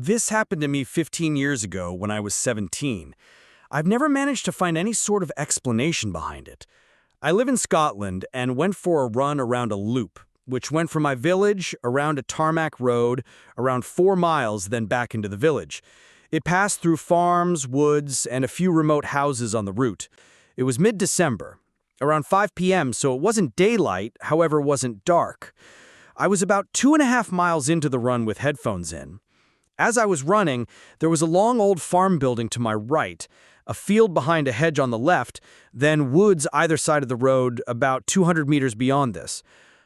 This happened to me 15 years ago when I was 17. I've never managed to find any sort of explanation behind it. I live in Scotland and went for a run around a loop, which went from my village around a tarmac road around 4 miles, then back into the village. It passed through farms, woods, and a few remote houses on the route. It was mid-December, around 5 p.m., so it wasn't daylight, however, it wasn't dark. I was about 2.5 miles into the run with headphones in. As I was running, there was a long old farm building to my right, a field behind a hedge on the left, then woods either side of the road about 200 meters beyond this.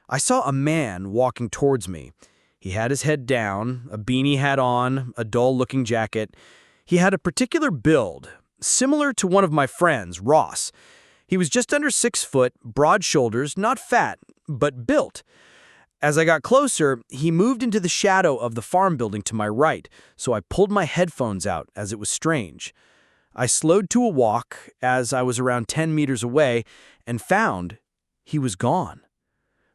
I saw a man walking towards me. He had his head down, a beanie hat on, a dull-looking jacket. He had a particular build, similar to one of my friends, Ross. He was just under 6 foot, broad shoulders, not fat, but built. As I got closer, he moved into the shadow of the farm building to my right, so I pulled my headphones out as it was strange. I slowed to a walk as I was around 10 meters away and found he was gone.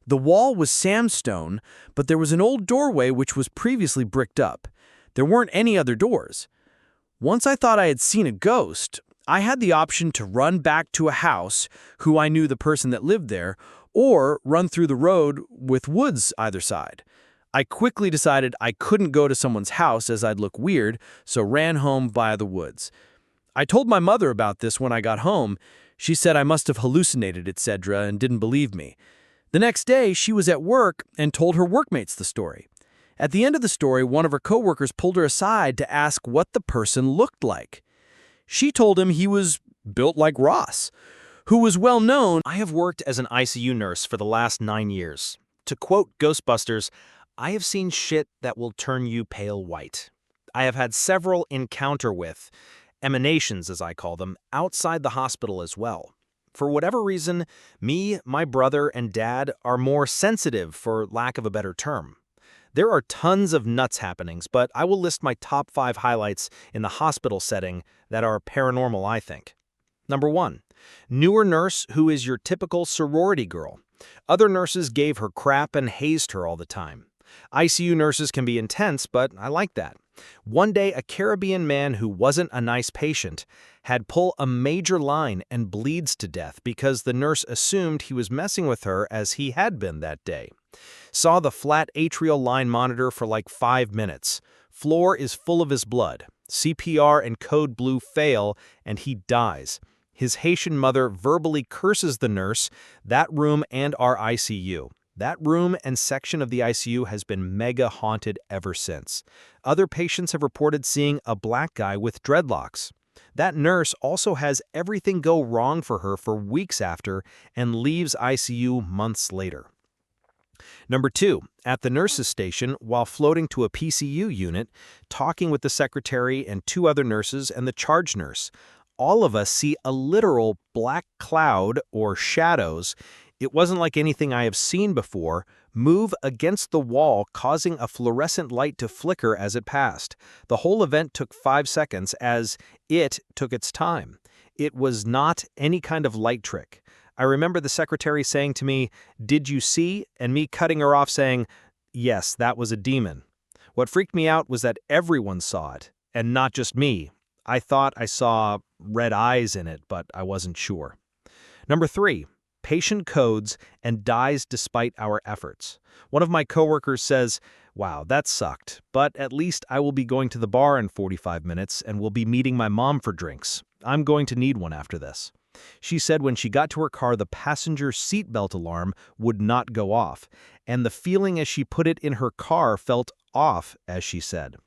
The wall was sandstone, but there was an old doorway which was previously bricked up. There weren't any other doors. Once I thought I had seen a ghost, I had the option to run back to a house who I knew the person that lived there, or run through the road with woods either side. I quickly decided I couldn't go to someone's house as I'd look weird, so ran home via the woods. I told my mother about this when I got home. She said I must have hallucinated, etc., and didn't believe me. The next day, she was at work and told her workmates the story. At the end of the story, one of her coworkers pulled her aside to ask what the person looked like. She told him he was built like Ross, who was well known. I have worked as an ICU nurse for the last 9 years. To quote Ghostbusters, I have seen shit that will turn you pale white. I have had several encounter with, emanations as I call them, outside the hospital as well. For whatever reason, me, my brother, and dad are more sensitive, for lack of a better term. There are tons of nuts happenings, but I will list my top 5 highlights in the hospital setting that are paranormal, I think. Number 1. Newer nurse who is your typical sorority girl. Other nurses gave her crap and hazed her all the time. ICU nurses can be intense, but I like that. One day, a Caribbean man who wasn't a nice patient had pull a major line and bleeds to death because the nurse assumed he was messing with her as he had been that day. Saw the flat atrial line monitor for like 5 minutes. Floor is full of his blood. CPR and code blue fail, and he dies. His Haitian mother verbally curses the nurse, that room, and our ICU. That room and section of the ICU has been mega haunted ever since. Other patients have reported seeing a black guy with dreadlocks. That nurse also has everything go wrong for her for weeks after and leaves ICU months later. Number 2, at the nurse's station, while floating to a PCU unit, talking with the secretary and 2 other nurses and the charge nurse. All of us see a literal black cloud or shadows. It wasn't like anything I have seen before, move against the wall, causing a fluorescent light to flicker as it passed. The whole event took 5 seconds as it took its time. It was not any kind of light trick. I remember the secretary saying to me, "Did you see?" and me cutting her off saying, "Yes, that was a demon." What freaked me out was that everyone saw it, and not just me. I thought I saw red eyes in it, but I wasn't sure. Number 3. Patient codes and dies despite our efforts. One of my coworkers says, "Wow, that sucked, but at least I will be going to the bar in 45 minutes and will be meeting my mom for drinks. I'm going to need one after this." She said when she got to her car, the passenger seatbelt alarm would not go off, and the feeling as she put it in her car felt off, as she said.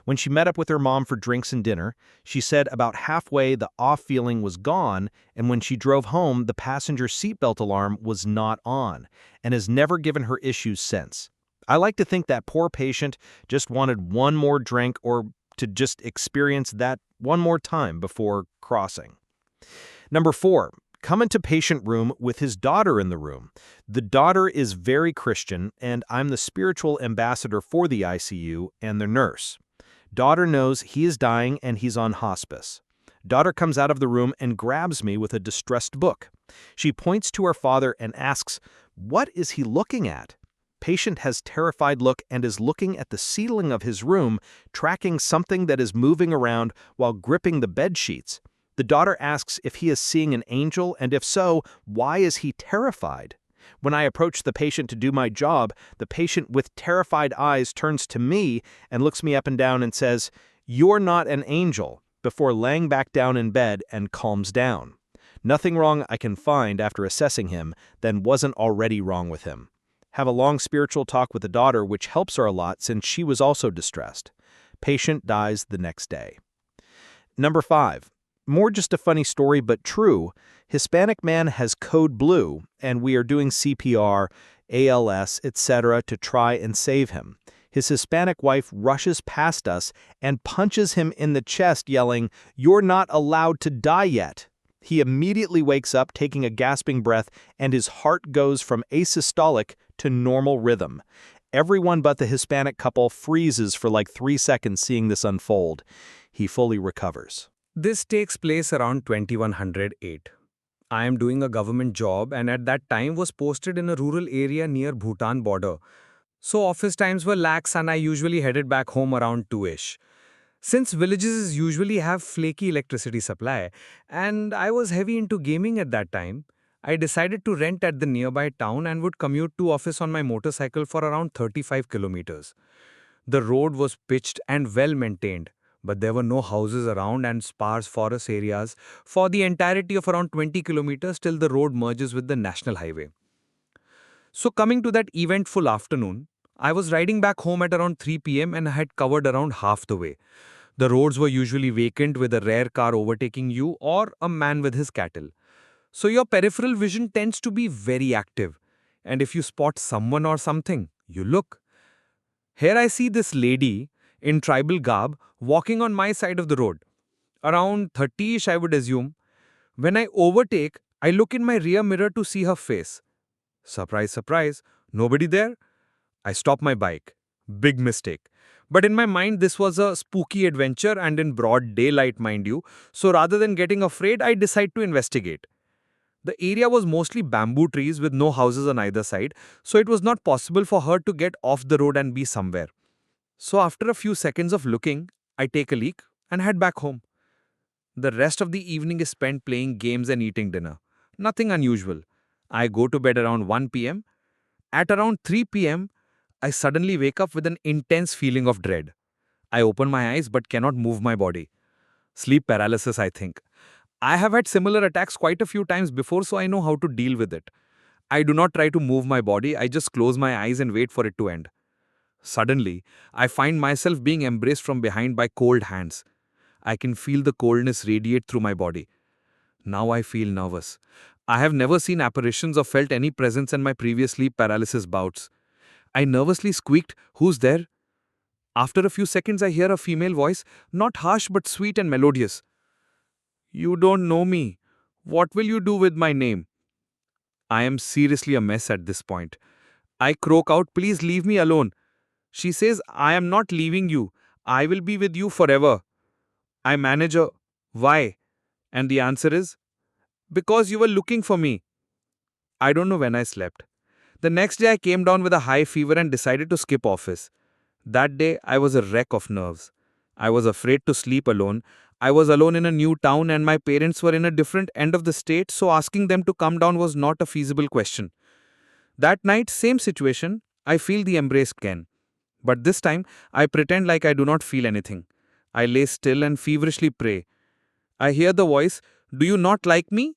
When she met up with her mom for drinks and dinner, she said about halfway the off feeling was gone, and when she drove home, the passenger seatbelt alarm was not on, and has never given her issues since. I like to think that poor patient just wanted one more drink or to just experience that one more time before crossing. Number 4. Come into patient room with his daughter in the room. The daughter is very Christian, and I'm the spiritual ambassador for the ICU and the nurse. Daughter knows he is dying and he's on hospice. Daughter comes out of the room and grabs me with a distressed book. She points to her father and asks, "What is he looking at?" Patient has terrified look and is looking at the ceiling of his room, tracking something that is moving around while gripping the bed sheets. The daughter asks if he is seeing an angel, and if so, why is he terrified? When I approach the patient to do my job, the patient with terrified eyes turns to me and looks me up and down and says, "You're not an angel," before laying back down in bed and calms down. Nothing wrong I can find after assessing him then wasn't already wrong with him. Have a long spiritual talk with the daughter, which helps her a lot since she was also distressed. Patient dies the next day. Number 5. More just a funny story, but true. Hispanic man has code blue, and we are doing CPR, ALS, etc. to try and save him. His Hispanic wife rushes past us and punches him in the chest, yelling, "You're not allowed to die yet." He immediately wakes up, taking a gasping breath, and his heart goes from asystolic to normal rhythm. Everyone but the Hispanic couple freezes for like 3 seconds seeing this unfold. He fully recovers. This takes place around 2108. I am doing a government job and at that time was posted in a rural area near Bhutan border. So office times were lax and I usually headed back home around 2ish. Since villages usually have flaky electricity supply and I was heavy into gaming at that time, I decided to rent at the nearby town and would commute to office on my motorcycle for around 35 kilometers. The road was pitched and well maintained, but there were no houses around and sparse forest areas for the entirety of around 20 kilometers till the road merges with the national highway. So coming to that eventful afternoon, I was riding back home at around 3 p.m. and I had covered around half the way. The roads were usually vacant with a rare car overtaking you or a man with his cattle. So your peripheral vision tends to be very active. And if you spot someone or something, you look. Here I see this lady in tribal garb walking on my side of the road. Around 30ish I would assume. When I overtake, I look in my rear mirror to see her face. Surprise, surprise, nobody there. I stop my bike. Big mistake. But in my mind, this was a spooky adventure and in broad daylight, mind you. So rather than getting afraid, I decide to investigate. The area was mostly bamboo trees with no houses on either side, so it was not possible for her to get off the road and be somewhere. So after a few seconds of looking, I take a leak and head back home. The rest of the evening is spent playing games and eating dinner. Nothing unusual. I go to bed around 1 p.m. At around 3 p.m., I suddenly wake up with an intense feeling of dread. I open my eyes but cannot move my body. Sleep paralysis, I think. I have had similar attacks quite a few times before, so I know how to deal with it. I do not try to move my body, I just close my eyes and wait for it to end. Suddenly, I find myself being embraced from behind by cold hands. I can feel the coldness radiate through my body. Now I feel nervous. I have never seen apparitions or felt any presence in my previous sleep paralysis bouts. I nervously squeaked, "Who's there?" After a few seconds, I hear a female voice, not harsh but sweet and melodious. "You don't know me. What will you do with my name?" I am seriously a mess at this point. I croak out, "Please leave me alone." She says, "I am not leaving you. I will be with you forever." I manage a, "Why?" And the answer is, "Because you were looking for me." I don't know when I slept. The next day I came down with a high fever and decided to skip office. That day I was a wreck of nerves. I was afraid to sleep alone. I was alone in a new town and my parents were in a different end of the state, so asking them to come down was not a feasible question. That night, same situation, I feel the embrace again. But this time, I pretend like I do not feel anything. I lay still and feverishly pray. I hear the voice, "Do you not like me?"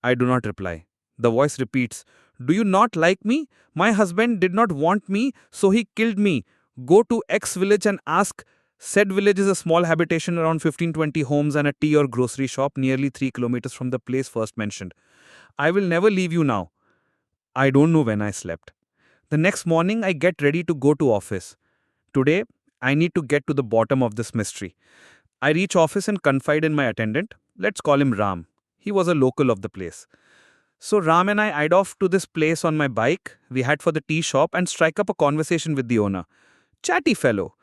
I do not reply. The voice repeats, "Do you not like me? My husband did not want me, so he killed me. Go to X village and ask." Said village is a small habitation around 15-20 homes and a tea or grocery shop nearly 3 kilometers from the place first mentioned. I will never leave you now. I don't know when I slept. The next morning, I get ready to go to office. Today, I need to get to the bottom of this mystery. I reach office and confide in my attendant. Let's call him Ram. He was a local of the place. So Ram and I eyed off to this place on my bike. We head for the tea shop and strike up a conversation with the owner. Chatty fellow.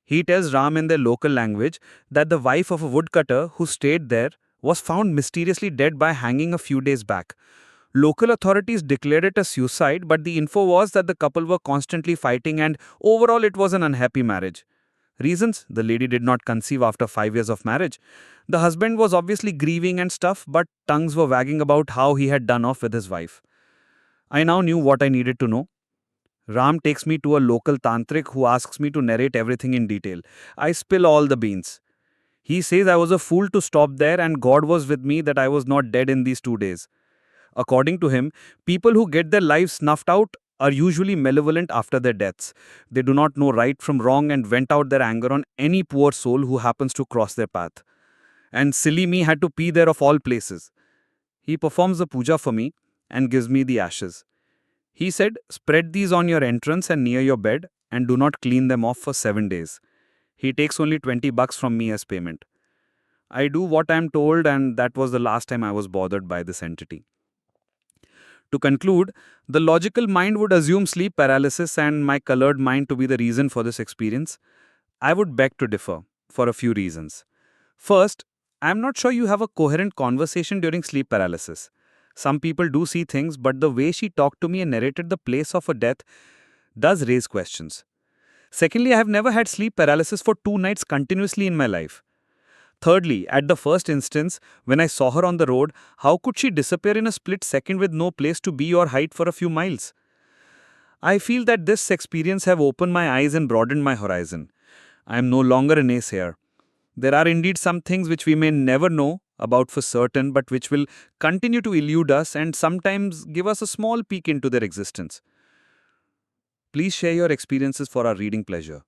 He tells Ram in their local language that the wife of a woodcutter who stayed there was found mysteriously dead by hanging a few days back. Local authorities declared it a suicide, but the info was that the couple were constantly fighting and overall it was an unhappy marriage. Reasons: the lady did not conceive after 5 years of marriage. The husband was obviously grieving and stuff, but tongues were wagging about how he had done off with his wife. I now knew what I needed to know. Ram takes me to a local tantric who asks me to narrate everything in detail. I spill all the beans. He says I was a fool to stop there and God was with me that I was not dead in these 2 days. According to him, people who get their lives snuffed out are usually malevolent after their deaths. They do not know right from wrong and vent out their anger on any poor soul who happens to cross their path. And silly me had to pee there of all places. He performs the puja for me and gives me the ashes. He said, spread these on your entrance and near your bed and do not clean them off for 7 days. He takes only 20 bucks from me as payment. I do what I am told, and that was the last time I was bothered by this entity. To conclude, the logical mind would assume sleep paralysis and my colored mind to be the reason for this experience. I would beg to differ for a few reasons. First, I am not sure you have a coherent conversation during sleep paralysis. Some people do see things, but the way she talked to me and narrated the place of her death does raise questions. Secondly, I have never had sleep paralysis for 2 nights continuously in my life. Thirdly, at the first instance, when I saw her on the road, how could she disappear in a split second with no place to be or hide for a few miles? I feel that this experience have opened my eyes and broadened my horizon. I am no longer a naysayer. There are indeed some things which we may never know about for certain, but which will continue to elude us and sometimes give us a small peek into their existence. Please share your experiences for our reading pleasure.